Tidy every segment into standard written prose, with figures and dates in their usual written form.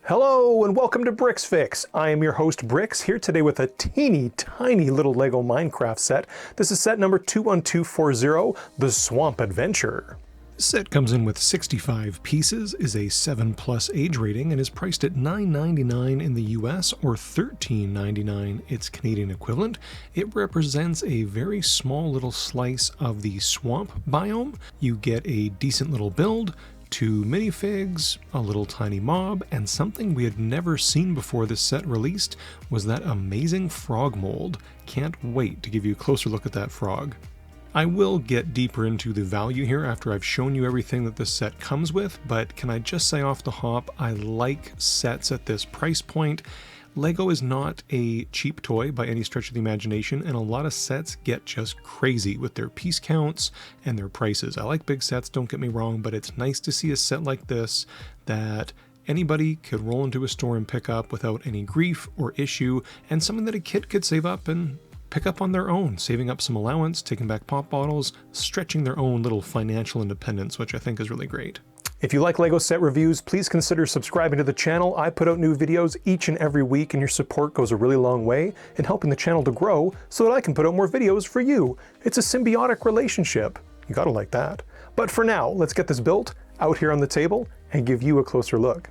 Hello and welcome to BrixFix. I am your host Brix, here today with a teeny tiny little Lego Minecraft set. This is set number 21240, The Swamp Adventure. This set comes in with 65 pieces, is a 7+ age rating, and is priced at $9.99 in the US or $13.99 its Canadian equivalent. It represents a very small little slice of the swamp biome. You get a decent little build, 2 minifigs, a little tiny mob, and something we had never seen before this set released was that amazing frog mold. Can't wait to give you a closer look at that frog. I will get deeper into the value here after I've shown you everything that this set comes with, but can I just say off the hop, I like sets at this price point. Lego is not a cheap toy by any stretch of the imagination, and a lot of sets get just crazy with their piece counts and their prices. I like big sets, don't get me wrong, but it's nice to see a set like this that anybody could roll into a store and pick up without any grief or issue, and something that a kid could save up and pick up on their own, saving up some allowance, taking back pop bottles, stretching their own little financial independence, which I think is really great. If you like LEGO set reviews, please consider subscribing to the channel. I put out new videos each and every week, and your support goes a really long way in helping the channel to grow so that I can put out more videos for you. It's a symbiotic relationship. You gotta like that. But for now, let's get this built out here on the table and give you a closer look.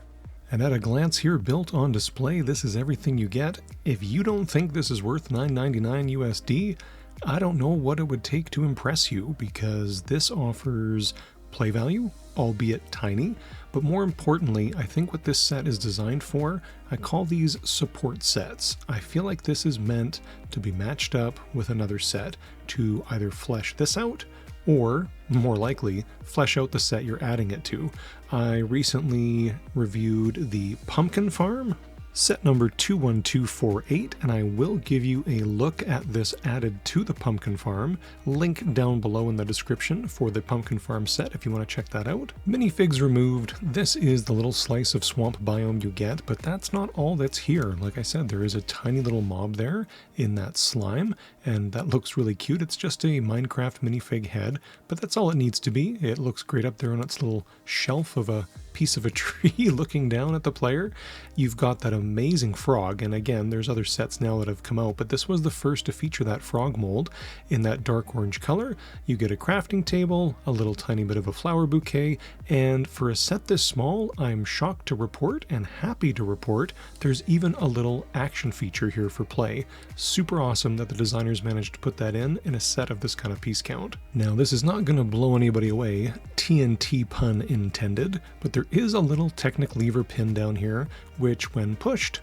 And at a glance here, built on display, this is everything you get. If you don't think this is worth $9.99 USD, I don't know what it would take to impress you, because this offers play value, albeit tiny, but more importantly, I think what this set is designed for, I call these support sets. I feel like this is meant to be matched up with another set to either flesh this out, or more likely, flesh out the set you're adding it to. I recently reviewed the Pumpkin Farm, set number 21248, and I will give you a look at this added to the Pumpkin Farm. Link down below in the description for the Pumpkin Farm set if you want to check that out. Minifigs removed. This is the little slice of swamp biome you get, but that's not all that's here. Like I said, there is a tiny little mob there in that slime, and that looks really cute. It's just a Minecraft minifig head, but that's all it needs to be. It looks great up there on its little shelf of a piece of a tree looking down at the player. You've got that amazing frog, and again, there's other sets now that have come out, but this was the first to feature that frog mold in that dark orange color. You get a crafting table, a little tiny bit of a flower bouquet, and for a set this small, I'm shocked to report and happy to report there's even a little action feature here for play. Super awesome that the designers managed to put that in a set of this kind of piece count. Now, this is not going to blow anybody away, TNT pun intended, but there is a little Technic lever pin down here, which when pushed,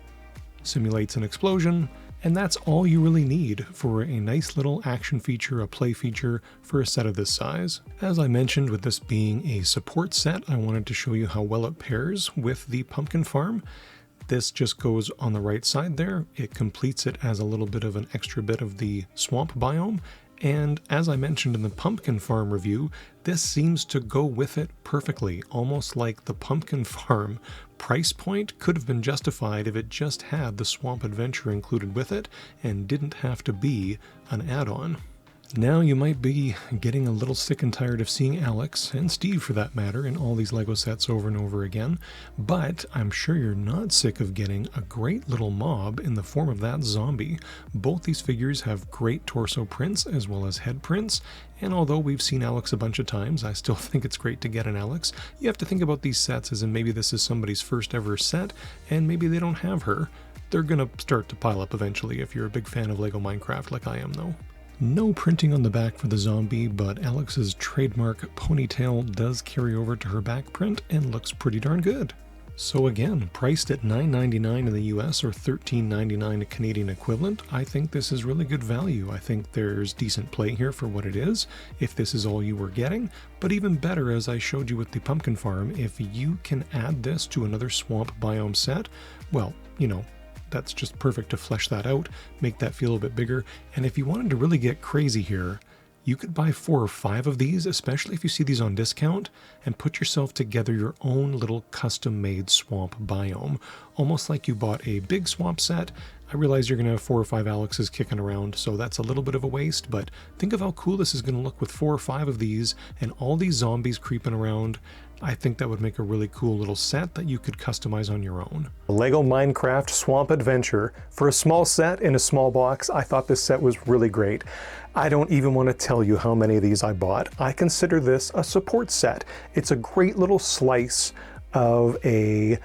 simulates an explosion, and that's all you really need for a nice little action feature, a play feature for a set of this size. As I mentioned, with this being a support set, I wanted to show you how well it pairs with the Pumpkin Farm. This just goes on the right side there. It completes it as a little bit of an extra bit of the swamp biome. And as I mentioned in the Pumpkin Farm review, this seems to go with it perfectly, almost like the Pumpkin Farm price point could have been justified if it just had the Swamp Adventure included with it and didn't have to be an add-on. Now you might be getting a little sick and tired of seeing Alex, and Steve for that matter, in all these LEGO sets over and over again, but I'm sure you're not sick of getting a great little mob in the form of that zombie. Both these figures have great torso prints as well as head prints, and although we've seen Alex a bunch of times, I still think it's great to get an Alex. You have to think about these sets as in maybe this is somebody's first ever set, and maybe they don't have her. They're gonna start to pile up eventually if you're a big fan of LEGO Minecraft like I am though. No printing on the back for the zombie, but Alex's trademark ponytail does carry over to her back print and looks pretty darn good. So again, priced at $9.99 in the US or $13.99 Canadian equivalent, I think this is really good value. I think there's decent play here for what it is, if this is all you were getting, but even better, as I showed you with the Pumpkin Farm, if you can add this to another swamp biome set, well, you know, that's just perfect to flesh that out, make that feel a bit bigger. And if you wanted to really get crazy here, you could buy 4 or 5 of these, especially if you see these on discount, and put yourself together your own little custom-made swamp biome. Almost like you bought a big swamp set. I realize you're going to have 4 or 5 Alexes kicking around, so that's a little bit of a waste, but think of how cool this is going to look with 4 or 5 of these, and all these zombies creeping around. I think that would make a really cool little set that you could customize on your own. Lego Minecraft Swamp Adventure. For a small set in a small box, I thought this set was really great. I don't even want to tell you how many of these I bought. I consider this a support set. It's a great little slice of a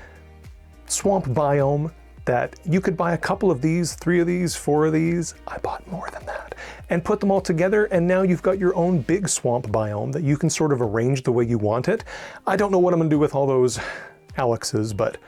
swamp biome that you could buy a couple of these, 3 of these, 4 of these. I bought more than that. And put them all together, and now you've got your own big swamp biome that you can sort of arrange the way you want it. I don't know what I'm gonna do with all those Alexes, but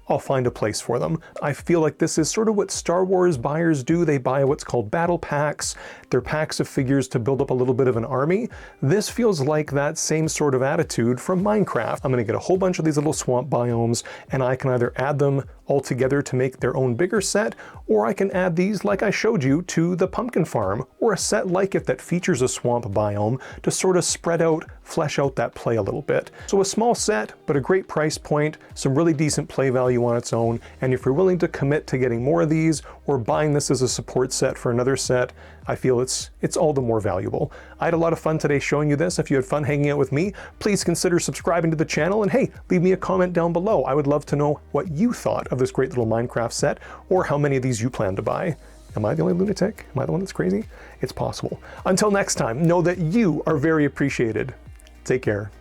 I'll find a place for them. I feel like this is sort of what Star Wars buyers do. They buy what's called battle packs. They're packs of figures to build up a little bit of an army. This feels like that same sort of attitude from Minecraft. I'm gonna get a whole bunch of these little swamp biomes, and I can either add them all together to make their own bigger set, or I can add these like I showed you to the pumpkin farm, or a set like it that features a swamp biome to sort of spread out, flesh out that play a little bit. So a small set, but a great price point, some really decent play value on its own, and if you're willing to commit to getting more of these, or buying this as a support set for another set, I feel it's all the more valuable. I had a lot of fun today showing you this. If you had fun hanging out with me, please consider subscribing to the channel, and hey, leave me a comment down below. I would love to know what you thought of this great little Minecraft set, or how many of these you plan to buy. Am I the only lunatic? Am I the one that's crazy? It's possible. Until next time, know that you are very appreciated. Take care.